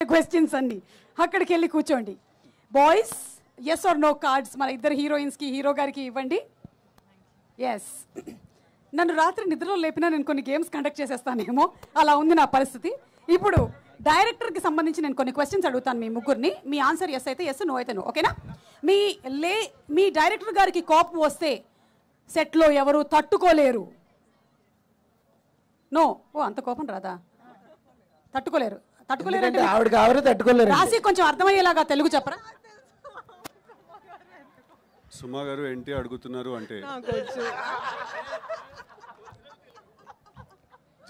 Questions అన్ని అక్కడికి వెళ్ళి కూర్చోండి. Boys yes or no cards మన ఇద్దరు హీరోయిన్స్కి హీరో గారికి ఇవ్వండి. ఎస్, నన్ను రాత్రి నిద్రలో లేపినా నేను కొన్ని గేమ్స్ కండక్ట్ చేసేస్తానేమో, అలా ఉంది నా పరిస్థితి. ఇప్పుడు డైరెక్టర్కి సంబంధించి నేను కొన్ని క్వశ్చన్స్ అడుగుతాను మీ ముగ్గురిని. మీ ఆన్సర్ ఎస్ అయితే ఎస్, నో అయితే నో, ఓకేనా? మీ డైరెక్టర్ గారికి కోపం వస్తే సెట్లో ఎవరు తట్టుకోలేరు. నో, ఓ అంత కోపం రాదా? తట్టుకోలేరు తట్టుకోలేరు రాసి కొంచెం అర్థమయ్యేలాగా తెలుగు చెప్పరా? సుమా గారు ఏంటి అడుగుతున్నారు అంటే,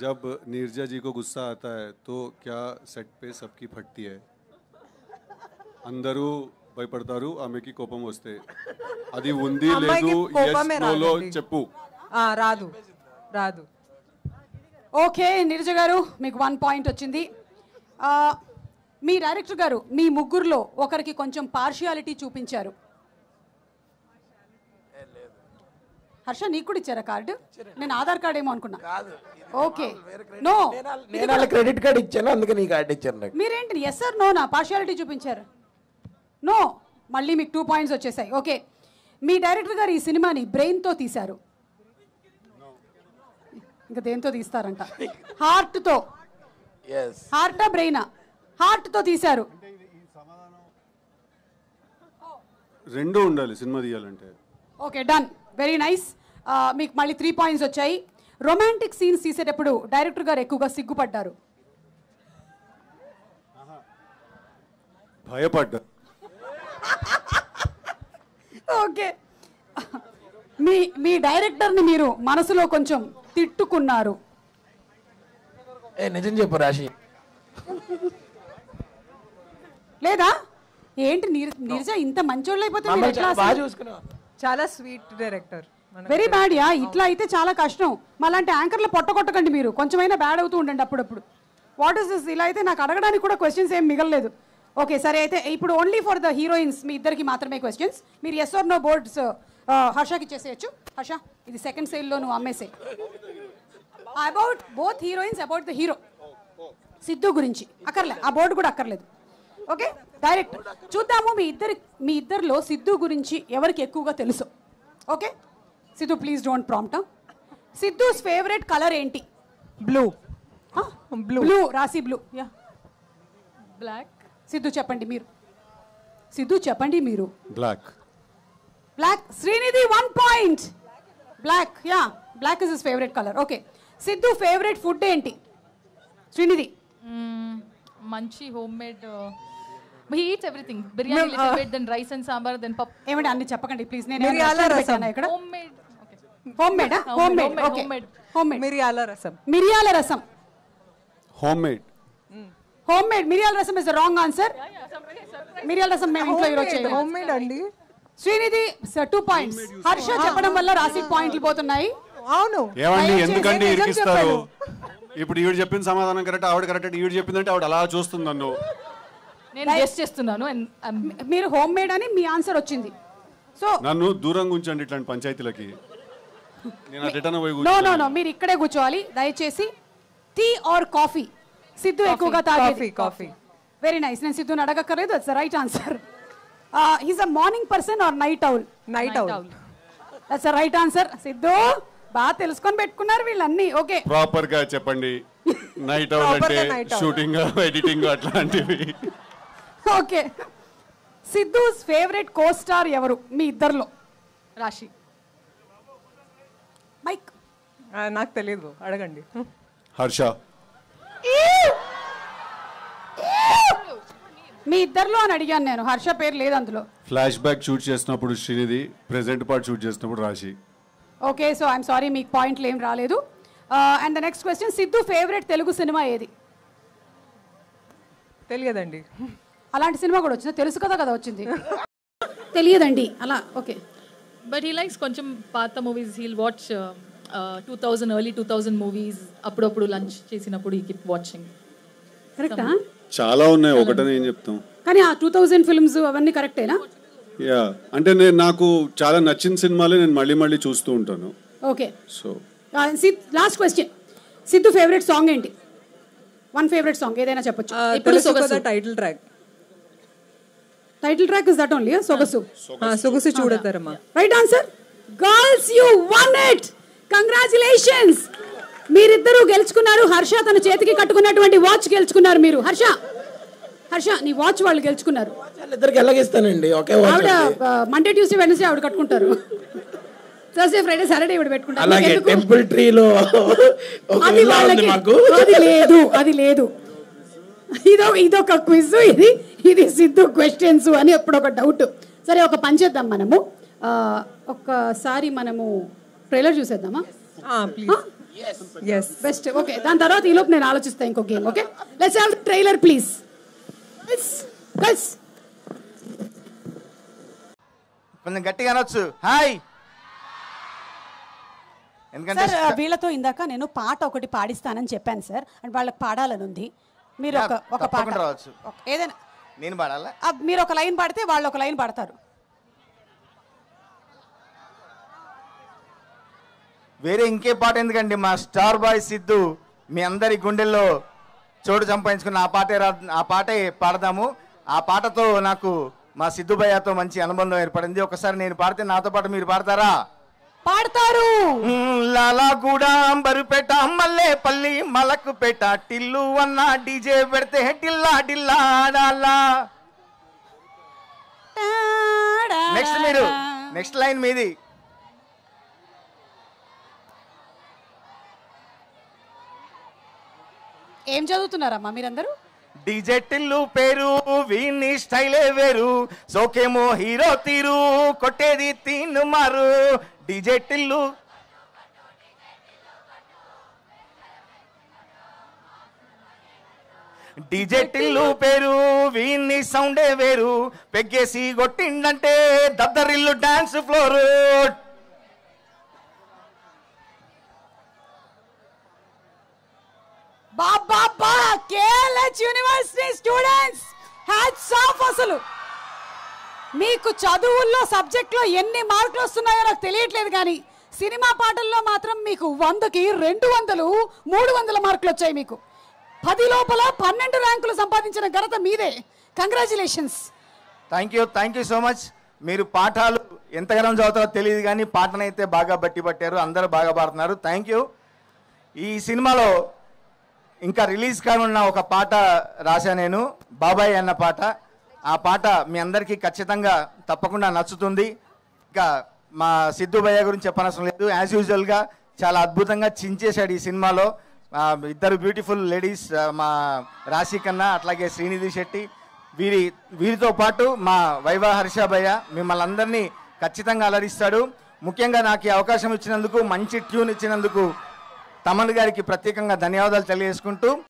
जब नीरजा जी को गुस्सा आता है तो क्या सेट पे सबकी फटती है? అందరూ భయపడతారు ఆమెకి కోపం వస్తే. అది ఉంది లేదు ఎస్ నో చెప్పు. రాదు రాదు. ఓకే నీరజ గారు, మీకు 1 పాయింట్ వచ్చింది. మీ డైరెక్టర్ గారు మీ ముగ్గురులో ఒకరికి కొంచెం పార్షియాలిటీ చూపించారు. హర్ష, నీకు కూడా ఇచ్చారా కార్డు? నేను ఆధార్ కార్డ్ ఏమో అనుకున్నా. ఓకే, నో, నేను క్రెడిట్ కార్డ్ ఇచ్చాను, అందుకే నీ కార్డు ఇచ్చాను. మీరేంటి ఎస్ ఆర్ నో నా పార్షియాలిటీ చూపించారు? నో, మళ్ళీ మీకు 2 పాయింట్స్ వచ్చేసాయి. ఓకే, మీ డైరెక్టర్ గారు ఈ సినిమాని బ్రెయిన్తో తీశారు. ఇంకా దేంతో తీస్తారంట? హార్ట్తో. హార్టా బ్రెయినా? హార్ట్తో తీశారు. రెండు ఉండాలి సినిమా తీయాలంటే. Okay, done, very nice. మీకు మళ్ళీ 3 పాయింట్స్ వచ్చాయి. రొమాంటిక్ సీన్స్ తీసేటప్పుడు డైరెక్టర్ గారు ఎక్కువగా సిగ్గుపడ్డారు. భయపడ్డా. ఓకే, మీ డైరెక్టర్ని మీరు మనసులో కొంచెం తిట్టుకున్నారు. నిజం చెప్పు రాశి. లేదా ఏంటి నీరజ ఇంత మంచోళ్ళు అయిపోతే చాలా sweet director. Very bad yeah. ఇట్లా అయితే చాలా కష్టం. మళ్ళంటే యాంకర్లు పొట్టకొట్టకండి మీరు, కొంచెమైనా బ్యాడ్ అవుతూ ఉండండి అప్పుడప్పుడు. What is this? ఇలా అయితే నాకు అడగడానికి కూడా క్వశ్చన్స్ ఏం మిగలలేదు. ఓకే సరే, అయితే ఇప్పుడు ఓన్లీ ఫర్ ద హీరోయిన్స్ మీ ఇద్దరికి మాత్రమే క్వశ్చన్స్. మీరు ఎస్ ఆర్ నో బోర్డ్స్ హర్షకి ఇచ్చేసేయచ్చు. హర్ష, ఇది సెకండ్ సేల్లో నువ్వు అమ్మేసే. About both heroines, about the hero Siddhu గురించి అక్కర్లే, ఆ బోర్డు కూడా అక్కర్లేదు. ఓకే, డైరెక్ట్ చూద్దాము మీ ఇద్దరిలో సిద్ధు గురించి ఎవరికి ఎక్కువగా తెలుసు. Okay Siddhu, please don't prompt. Siddhu's favourite colour ఏంటి? బ్లూ. బ్లూ, రాసి బ్లూ. Yeah, black. సిద్ధు చెప్పండి మీరు. సిద్ధు చెప్పండి మీరు. Black. Black. Srinidhi 1 point. Black, yeah, black is his favourite colour. Okay, Siddhu favourite food ఏంటి? శ్రీనిధి. మంచి homemade. He eats everything. Biryani little bit, then rice and sambar, then pap. ఏమండి అన్ని చెప్పకండి ప్లీజ్. నేను మిరియాల రసం. ఇక్కడ Home made. Okay. Home made. Home made. Okay, home made. మిరియాల రసం. మిరియాల రసం. Home made. హోమ్ మేడ్ మిరియాల రసం ఇస్ ద రాంగ్ ఆన్సర్. మిరియాల రసం మేము ఇంట్లో ఈరోజు చేయలేదు. హోమ్ మేడ్ అండి. శ్రీనిధి 2 పాయింట్స్. హర్ష చెప్పడం వల్ల రాశి పాయింట్లు పోతున్నాయి. అవును. ఏమండి ఎందుకండి ఇరికిస్తారు? ఇప్పుడు ఈవిడ చెప్పిన సమాధానం కరెక్ట్, ఆవిడ కరెక్ట్. ఈవిడ చెప్పిందంటే ఆవిడ అలా చూస్తుంది నన్ను. నేను గెస్ట్ చేస్తున్నాను. మీరు హోమ్ మేడ్ అని మీ ఆన్సర్ వచ్చింది. సో నన్ను దూరంగా ఉంచండి ఇట్లాంటి పంచాయతీలకి. నేను రిటర్న్ పోయి నో నో నో, మీరు ఇక్కడే కూర్చోవాలి దయచేసి. Tea or coffee? సిద్ధు ఎక్కువగా తాగేది కాఫీ. Very nice. నేను సిద్ధుని అడగక్కర్లేదు, that's the right answer. He's a morning person or night owl? Night owl. That's the right answer. Siddhu బాగా తెలుసుకొని పెట్టుకున్నారు వీళ్ళన్నీ. ఓకే, ప్రాపర్ గా చెప్పండి. నైట్ ఔల్ అంటే షూటింగ్, ఎడిటింగ్ అట్లాంటివి. Okay, Siddhu's favourite co star ఎవరు మీ ఇద్దరిలో? రాశి. మైక్. నాకు తెలియదు, అడగండి. హర్ష. మీ ఇద్దరిలో అని అడిగాను నేను, హర్ష పేరు లేదు అందులో. ఫ్లాష్ బ్యాక్ షూట్ చేసినప్పుడు శ్రీనిధి, ప్రెజెంట్ పార్ట్ షూట్ చేసినప్పుడు రాశి. ఓకే, సో ఐఎమ్ సారీ మీకు పాయింట్లు ఏం రాలేదు. And the next question, Siddhu favourite Telugu cinema ఏది? తెలియదండి. అలాంటి సినిమా కూడా వచ్చిందా? తెలుసు కదా వచ్చింది. తెలియదండి అలా. ఓకే, బట్ హీ లైక్స్ కొంచెం పాత movies. He'll watch 2000 early 2000 movies. అప్పుడప్పుడు లంచ్ చేసినప్పుడు ఈ కీప్ వాచింగ్. కరెక్టా? చాలా ఉన్నాయి, ఒకటని ఏం చెప్తాం. కానీ ఆ 2000 ఫిల్మ్స్ అవన్నీ కరెక్టేనా? యా, అంటే నాకు చాలా నచ్చిన సినిమాలే నేను మళ్ళీ మళ్ళీ చూస్తూ ఉంటాను. Okay, so last question, Siddhu favourite song ఏంటి? వన్ ఫేవరెట్ సాంగ్ ఏదైనా చెప్పొచ్చు. ఇప్పుడు Sogasu title track. Title track is that only Sogasu. సొగసు చూడతారమ్మా. Right answer. Girls you won it. Congratulations. మీరిద్దరూ గెలుచుకున్నారు. హర్ష తన చేతికి కట్టుకున్నటువంటి వాచ్ గెలుచుకున్నారు మీరు. హర్ష నీ వాచ్ వాళ్ళు గెలుచుకున్నారు. ఇద్దరికి ఎలాగిస్తానండి ఒకే ఆవిడ మండే ట్యూస్డే వెడ్నెస్డే ఆవిడ కట్టుకుంటారు. థర్స్డే ఫ్రైడే సాటర్డే ఇవిడ పెట్టుకుంటారు. అలాగే టెంపుల్ ట్రీలో అది వాళ్ళకి అది లేదు. ఇదొక క్విజ్, ఇది సిద్ధు క్వశ్చన్స్ అని ఎప్పుడు ఒక డౌట్. సరే ఒక పని చేద్దాం మనము, ఒక్కసారి మనము ట్రైలర్ చూసేద్దామా? ప్లీజ్. బెస్ట్. ఓకే, దాని తర్వాత ఈలోపు నేను ఆలోచిస్తాను ఇంకో game. Okay, let's have trailer please. కొంచెం గట్టిగా అనొచ్చు. హాయ్. ఎందుకంటే సార్ వీళ్ళతో ఇందాక నేను పాట ఒకటి పాడిస్తానని చెప్పాను సార్, అండ్ వాళ్ళకి పాడాలని ఉంది. మీరు ఒక పాట రావచ్చు. ఏదైనా నేను పాడాలా? మీరు ఒక లైన్ పాడితే వాళ్ళు ఒక లైన్ పాడతారు. వేరే ఇంకే పాట ఎందుకండి, మా స్టార్ బాయ్ సిద్ధు మీ అందరి గుండెల్లో చోటు సంపాదించుకున్న ఆ పాటే పాడదాము. ఆ పాటతో నాకు మా సిద్ధు భయ్యతో మంచి అనుబంధం ఏర్పడింది. ఒకసారి నేను పాడితే నాతో పాటు మీరు పాడతారా? పాడతారు. లాలాగూడ, అంబరుపేట, మల్లేపల్లి, మలకుపేట, టిల్లు అన్న డీజే పెడితే టిల్లా టిల్లా ఆడాలా. నెక్స్ట్ మీరు, నెక్స్ట్ లైన్ మీది. ఏం చదువుతున్నారమ్మా మీరందరూ? డీజే టిల్లు పేరు, వీణి స్టైలే వేరు, సోకేమో హీరో తీరు, కొట్టేది తీను మారు. డీజే టిల్లు డీజే టిల్లు పేరు, వీణి సౌండే వేరు, పెగ్గేసి కొట్టిండంటే దద్దరిల్లు డాన్స్ ఫ్లోర్. బాబా KLH university students, hats off. అసలు మీకు చదువుల్లో సబ్జెక్ట్లో ఎన్ని మార్కులు వస్తున్నాయో నాకు తెలియట్లేదు, కానీ సినిమా పాటల్లో మాత్రం మీకు 100కి 200, 300 మార్కులు వచ్చాయి. మీకు 10 లోపల 12 ర్యాంకులు సంపాదించిన ఘనత మీదే. Congratulations. Thank you so much. మీరు పాఠాలు ఎంతగానో చదువుతారో తెలియదు, కానీ పాటనైతే బాగా బట్టి పట్టారు. అందరూ బాగా పాడుతున్నారు. Thank you. ఈ సినిమాలో ఇంకా రిలీజ్ కానున్న ఒక పాట రాశా నేను, బాబాయ్ అన్న పాట. ఆ పాట మీ అందరికీ ఖచ్చితంగా తప్పకుండా నచ్చుతుంది. ఇంకా మా సిద్ధు భయ్య గురించి చెప్పనవసరం లేదు. యాజ్ యూజువల్గా చాలా అద్భుతంగా చించేశాడు ఈ సినిమాలో. ఇద్దరు బ్యూటిఫుల్ లేడీస్, మా రాశి కన్నా అట్లాగే శ్రీనిధి శెట్టి, వీరితో పాటు మా వైవా హర్ష భయ్య మిమ్మల్ని అందరినీ ఖచ్చితంగా అలరిస్తాడు. ముఖ్యంగా నాకు ఈ అవకాశం ఇచ్చినందుకు, మంచి ట్యూన్ ఇచ్చినందుకు తమన్ గారికి ప్రత్యేకంగా ధన్యవాదాలు తెలియజేసుకుంటూ